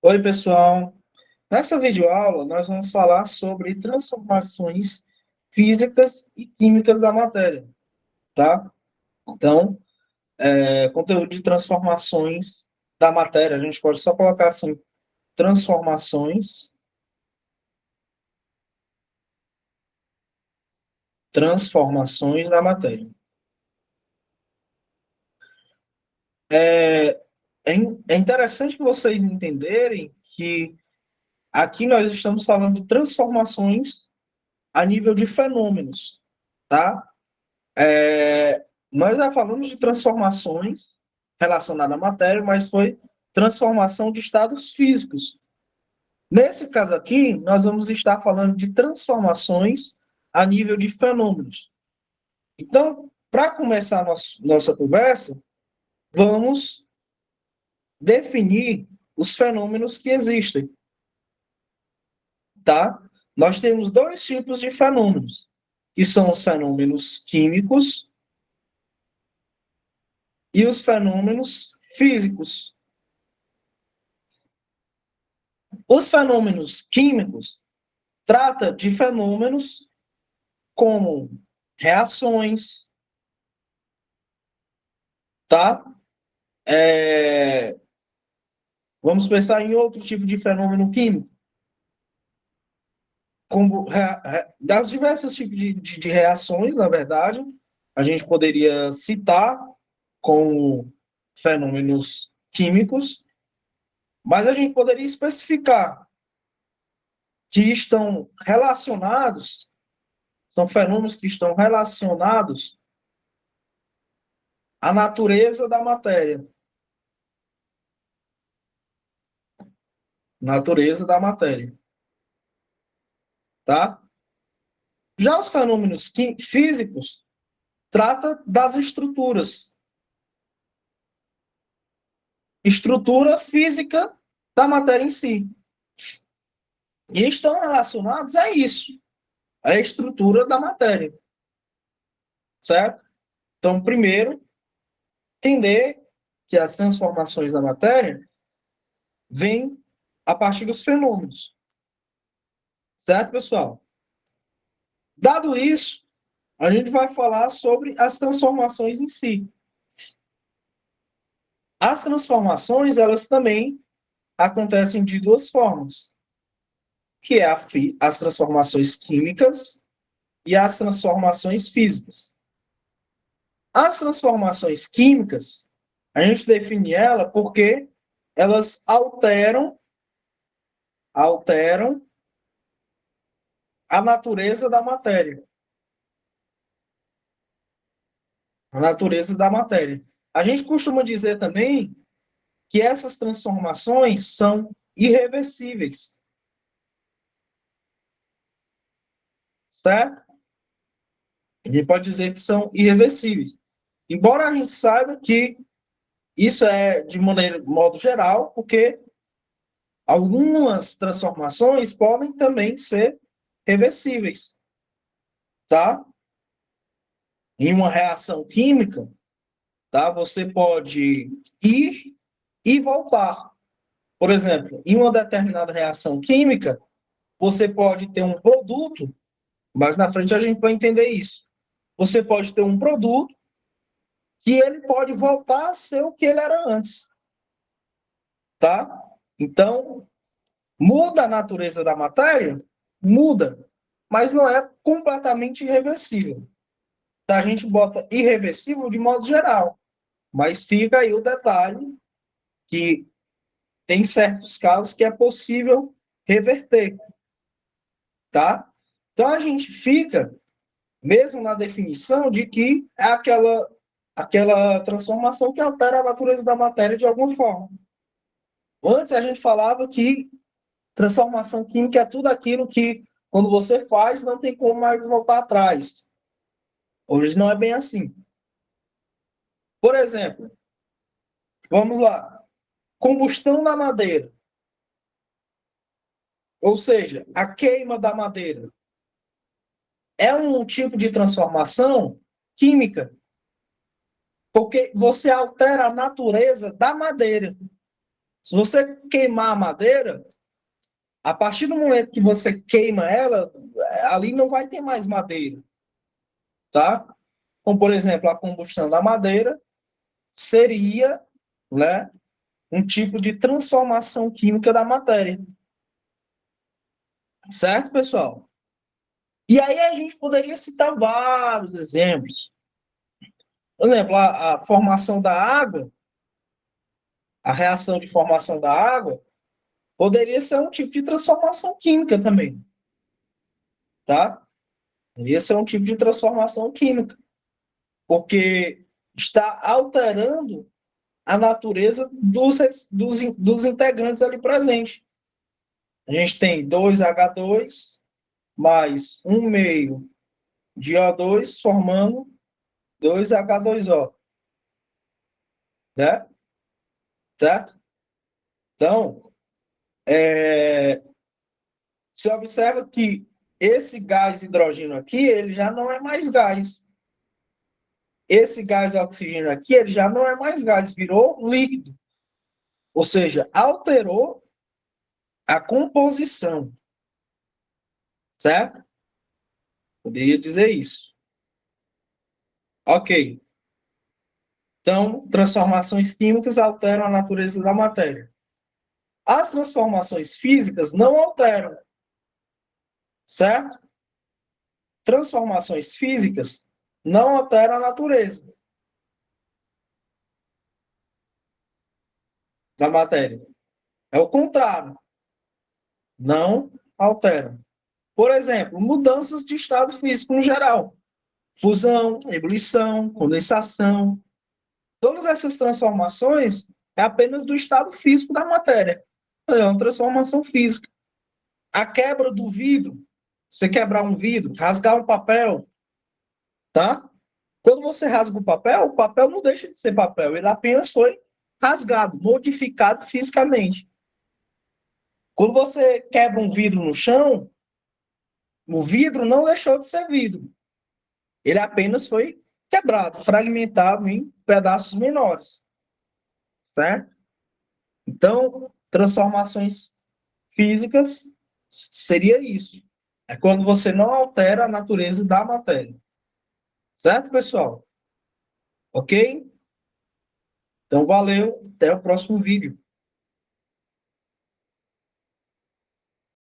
Oi, pessoal. Nessa videoaula, nós vamos falar sobre transformações físicas e químicas da matéria, tá? Então, conteúdo de transformações da matéria, a gente pode só colocar assim, transformações, transformações da matéria. É, é interessante que vocês entenderem que aqui nós estamos falando de transformações a nível de fenômenos, tá? Nós já falamos de transformações relacionadas à matéria, mas foi transformação de estados físicos. Nesse caso aqui, nós vamos estar falando de transformações a nível de fenômenos. Então, para começar a nossa conversa, vamos definir os fenômenos que existem, tá? Nós temos dois tipos de fenômenos, que são os fenômenos químicos e os fenômenos físicos. Os fenômenos químicos trata de fenômenos como reações, tá? Vamos pensar em outro tipo de fenômeno químico, como das diversos tipos de reações, na verdade, a gente poderia citar como fenômenos químicos, mas a gente poderia especificar que estão relacionados, são fenômenos que estão relacionados à natureza da matéria. Natureza da matéria, tá? Já os fenômenos físicos trata das estruturas. Estrutura física da matéria em si. E estão relacionados a isso, a estrutura da matéria, certo? Então, primeiro, entender que as transformações da matéria vêm a partir dos fenômenos, certo, pessoal? Dado isso, a gente vai falar sobre as transformações em si. As transformações, elas também acontecem de duas formas, que é as transformações químicas e as transformações físicas. As transformações químicas, a gente define ela porque elas alteram a natureza da matéria. A natureza da matéria. A gente costuma dizer também que essas transformações são irreversíveis. Certo? A gente pode dizer que são irreversíveis. Embora a gente saiba que isso é de modo geral, porque algumas transformações podem também ser reversíveis, tá? Em uma reação química, tá? Você pode ir e voltar. Por exemplo, em uma determinada reação química, você pode ter um produto, mas na frente a gente vai entender isso. Você pode ter um produto que ele pode voltar a ser o que ele era antes, tá? Então, muda a natureza da matéria? Muda, mas não é completamente irreversível. A gente bota irreversível de modo geral, mas fica aí o detalhe que tem certos casos que é possível reverter, tá? Então a gente fica mesmo na definição de que é aquela transformação que altera a natureza da matéria de alguma forma. Antes a gente falava que transformação química é tudo aquilo que, quando você faz, não tem como mais voltar atrás. Hoje não é bem assim. Por exemplo, vamos lá. Combustão da madeira. Ou seja, a queima da madeira. É um tipo de transformação química, porque você altera a natureza da madeira. Se você queimar a madeira, a partir do momento que você queima ela, ali não vai ter mais madeira, tá? Como, por exemplo, a combustão da madeira seria, né, um tipo de transformação química da matéria. Certo, pessoal? E aí a gente poderia citar vários exemplos. Por exemplo, a formação da água, a reação de formação da água, poderia ser um tipo de transformação química também, tá? Poderia ser um tipo de transformação química, porque está alterando a natureza dos integrantes ali presentes. A gente tem 2H2 mais um meio de O2 formando 2H2O, né? Certo? Então, você observa que esse gás hidrogênio aqui, ele já não é mais gás. Esse gás oxigênio aqui, ele já não é mais gás, virou líquido. Ou seja, alterou a composição, certo? Poderia dizer isso. Ok. Então, transformações químicas alteram a natureza da matéria. As transformações físicas não alteram, certo? Transformações físicas não alteram a natureza da matéria. É o contrário, não alteram. Por exemplo, mudanças de estado físico no geral. Fusão, ebulição, condensação. Todas essas transformações é apenas do estado físico da matéria. É uma transformação física. A quebra do vidro, você quebrar um vidro, rasgar um papel, tá? Quando você rasga o papel não deixa de ser papel, ele apenas foi rasgado, modificado fisicamente. Quando você quebra um vidro no chão, o vidro não deixou de ser vidro. Ele apenas foi quebrado, fragmentado em pedaços menores, certo? Então, transformações físicas seria isso. É quando você não altera a natureza da matéria. Certo, pessoal? Ok? Então, valeu. Até o próximo vídeo.